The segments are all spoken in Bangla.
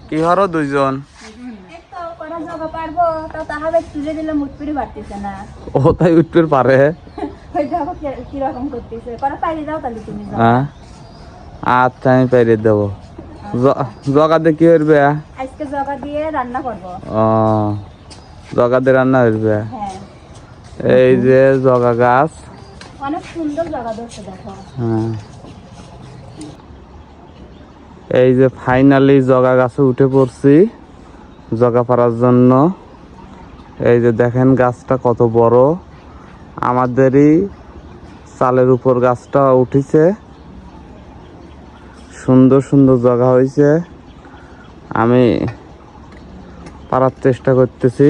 কি হরো দুইজন? ও তাই উঠতে পারে। আচ্ছা আমি পাইরে দেবো। জগাতে কি হইবে? আজকে জগা দিয়ে রান্না করব। ও জগাতে রান্না হইবে। এই যে জগা গাছ, অনেক সুন্দর জগা ধরছে দেখো। হ্যাঁ এই যে ফাইনালি জগা গাছে উঠে পড়ছি জগা পাড়ার জন্য। এই যে দেখেন গাছটা কত বড়, আমাদেরই চালের উপর গাছটা উঠেছে। সুন্দর সুন্দর জগা হয়েছে, আমি পারার চেষ্টা করতেছি।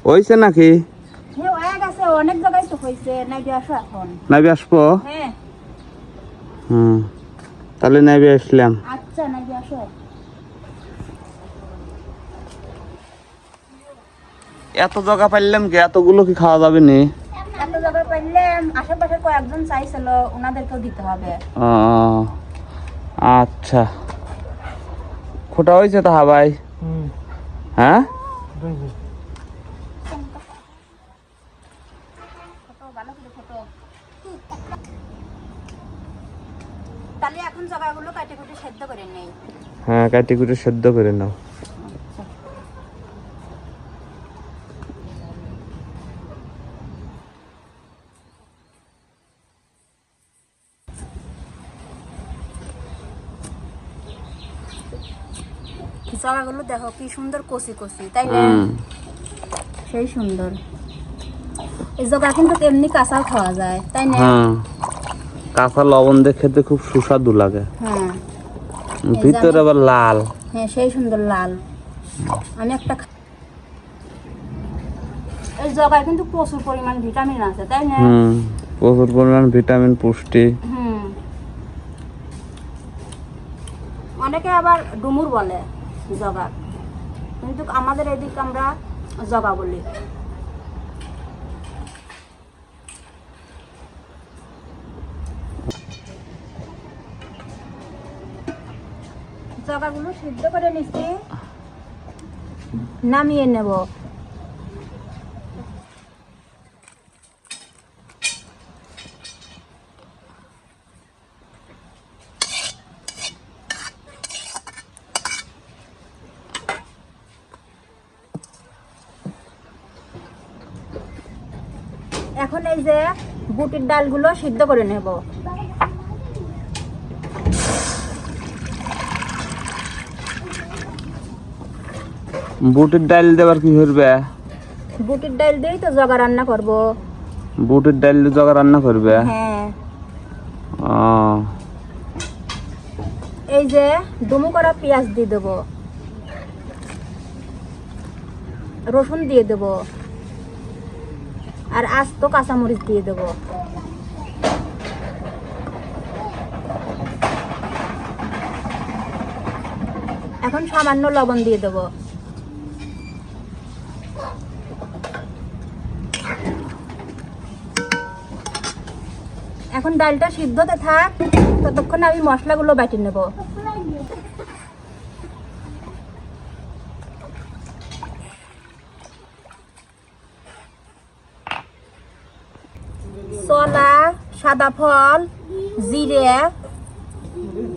হয়েছে নাকি? অনেক জায়গায় তো হয়েছে, নাইবে আসো এখন। নাইবে আসবো? হ্যাঁ তাহলে নাইবে আসলাম। আচ্ছা নাইবে আসো। এত জায়গা পাইলাম কি, এতগুলো কি খাওয়া যাবে নি? এত জায়গা পাইলাম, আশেপাশে কয়েকজন চাইছিল, ওনাদেরকেও দিতে হবে। আচ্ছা খোটা হয়েছে তো ভাই? হ্যাঁ তাহলে এখন জায়গাগুলো কাটে কুটে সেদ্ধ করে নেই। হ্যাঁ কাটি কুটে সেদ্ধ করে নাও। জায়গাগুলো দেখো কি সুন্দর কচি কচি, তাই না? সেই সুন্দর। এই জায়গা কিন্তু এমনি কাঁচাও খাওয়া যায়, তাই না? কাঁচা লবণ দিয়ে খেতে খুব সুস্বাদু লাগে। হ্যাঁ ভিতরে আবার লাল। হ্যাঁ সেই সুন্দর লাল। আমি একটা এই জায়গায় কিন্তু প্রচুর পরিমাণ ভিটামিন আছে, তাই না? প্রচুর পরিমাণ ভিটামিন পুষ্টি। অনেকে আবার ডুমুর বলে জগা, কিন্তু আমাদের এদিকে আমরা জগা বলি। জগাগুলো সিদ্ধ করে নিচ্ছি, নামিয়ে নেব। এখন এই যে বুটের ডালগুলো সিদ্ধ করে নেব। বুটের ডাল দেবার কি করবে? বুটের ডাল দিয়েই তো জগা রান্না করব। বুটের ডাল দিয়ে জগা রান্না করবে? হ্যাঁ। এই যে ডুমু করা পেঁয়াজ দিয়ে দেব, রসুন দিয়ে দেব, আর আস্ত কাঁচামরিচ দিয়ে দেব। এখন সামান্য লবণ দিয়ে দেব। এখন ডালটা সিদ্ধতে থাক, ততক্ষণ আমি মশলাগুলো বাটি নেব। ছোলা, সাদা ফল, জিরে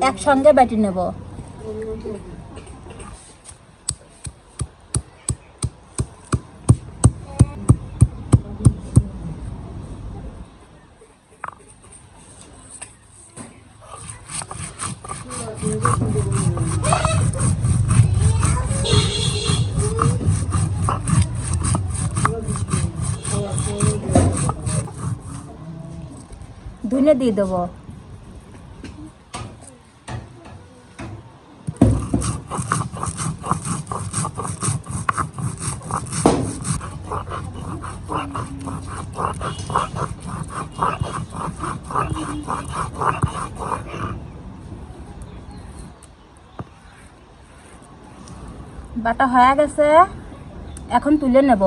একসঙ্গে বাটি নেব। ধুনে দিয়ে দেবো। বাটা হয়ে গেছে, এখন তুলে নেব।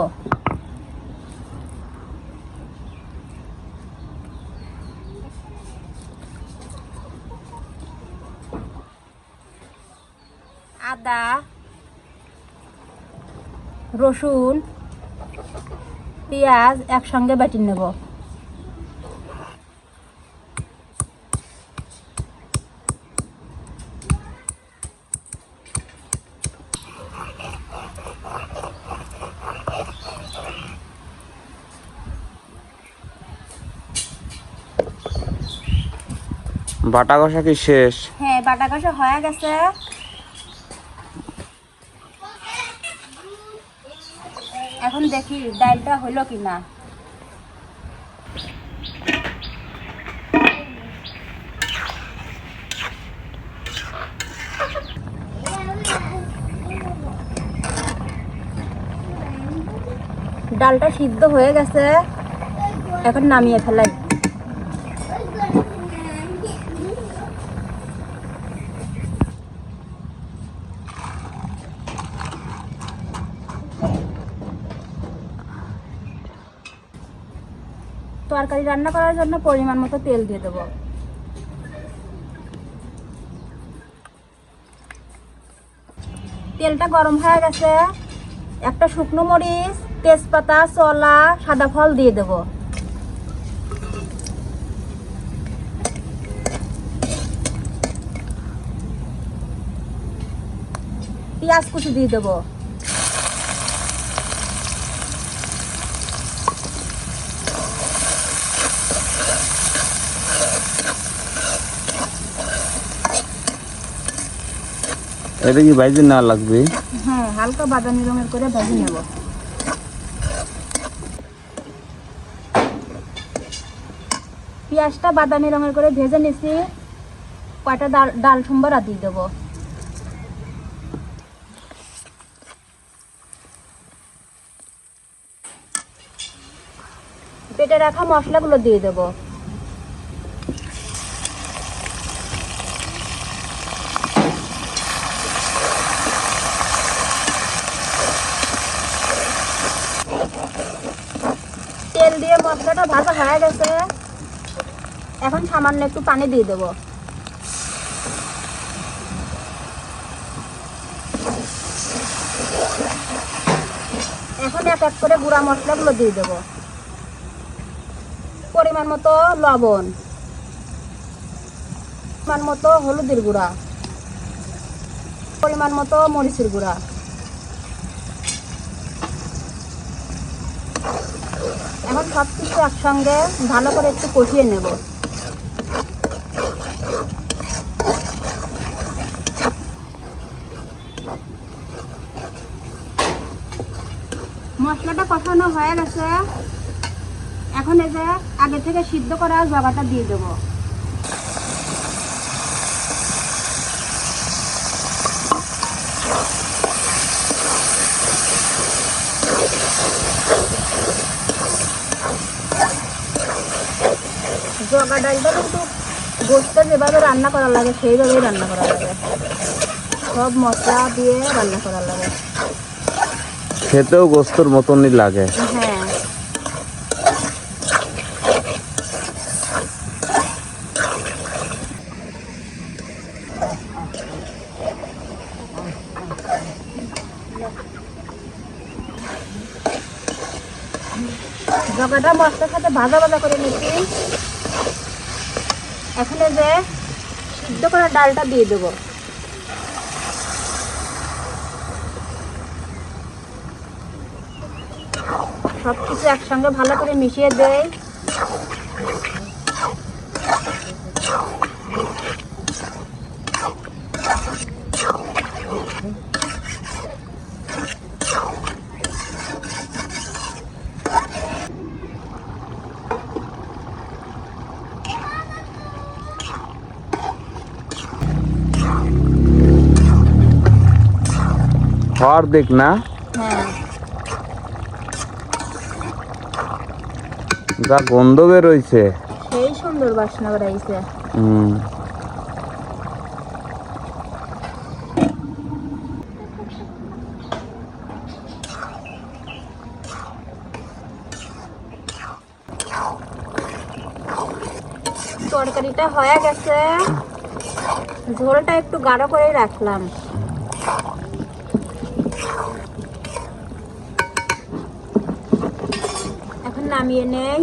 আদা, রসুন, পেঁয়াজ একসঙ্গে বাটি নেব। বাটা কষা কি শেষ? হ্যাঁ, বাটা কষা হয়ে গেছে। এখন দেখি ডালটা হলো কিনা। ডালটা সিদ্ধ হয়ে গেছে, এখন নামিয়ে ফেলাই। তরকারি রান্না করার জন্য পরিমাণ মতো তেল দিয়ে দেবো। তেলটা গরম হয়ে গেছে, একটা শুকনো মরিচ, তেজপাতা, চলা, সাদা ফল দিয়ে দেব। পেঁয়াজ কুচি দিয়ে দেবো। এটা কি ভাইজি না লাগবে? হ্যাঁ, হালকা বাদামি রঙের করে ভেজে নেব। পেঁয়াজটা বাদামি রঙের করে ভেজে নিছি, কয়টা ডাল সম্বরা দিয়ে দেবো। পেটে রাখা মশলাগুলো দিয়ে দেবো। তেল দিয়ে মশলাটা ভাজা হয়ে গেছে, এখন সামান্য একটু পানি দিয়ে দেবো। এখন এক এক করে গুঁড়া মশলাগুলো দিয়ে দেবো। পরিমাণ মতো লবণ, পরিমাণ মতো হলুদের গুঁড়া, পরিমাণ মতো মরিচের গুঁড়া। এখন সব কিছু একসঙ্গে ভালো করে একটু কষিয়ে নেব। মশলাটা কষানো হয়ে গেছে, এখন এই যে আগে থেকে সিদ্ধ করা জগাটা দিয়ে দেবো। জগা ডালটা কিন্তু গোস্ত যেভাবে রান্না করা লাগে সেইভাবেই রান্না করা লাগে, সব মশলা দিয়ে রান্না করা লাগে। খেতেও গোস্তর মতনই লাগে। হ্যাঁ, জগাটা মশলার সাথে ভাজা ভাজা করে নিচ্ছি। এখন এই যে সিদ্ধ করা ডালটা দিয়ে দেবো। সব কিছু একসঙ্গে ভালো করে মিশিয়ে দেই। হর দেখ না, হ্যাঁ, যা গন্ধ বেরোইছে। সেই সুন্দর বাসনা বেরাইছে। তরকারিটা হয়ে গেছে, ঝোলটা একটু গাঢ় করে রাখলাম। এখন নামিয়ে নেই।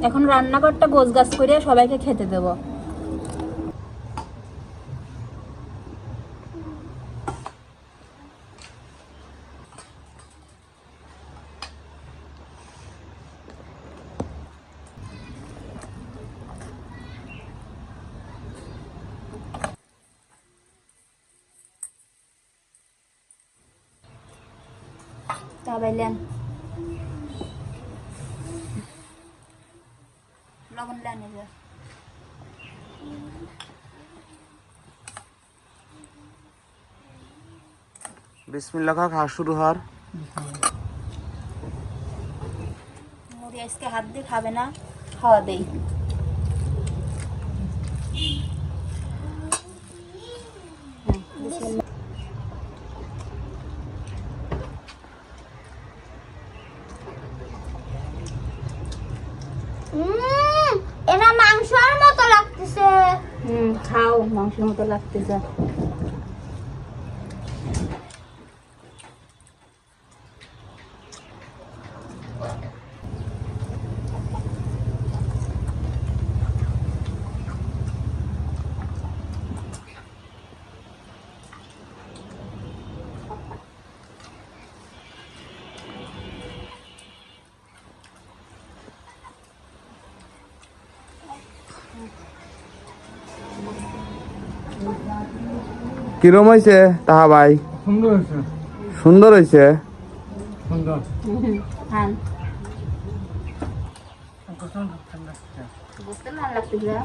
এখন রান্নাঘরটা গোছগাছ করে সবাইকে খেতে দেব। তাবাইলেন লবণ লানে যা। বিসমিল্লাহ খাওয়া শুরু হওয়ার। মুড়ি আজকে হাত দিয়ে খাবে না, খাওয়া দেই। এটা মাংসের মতো লাগতেছে। খাও, মাংসের মতো লাগতেছে। কিরম হয়েছে তাহা ভাই? সুন্দর হয়েছে। সুন্দর হয়েছে। সুন্দর। খান। প্রচন্ড ঠান্ডা। বুঝতে ভালো লাগতেছে।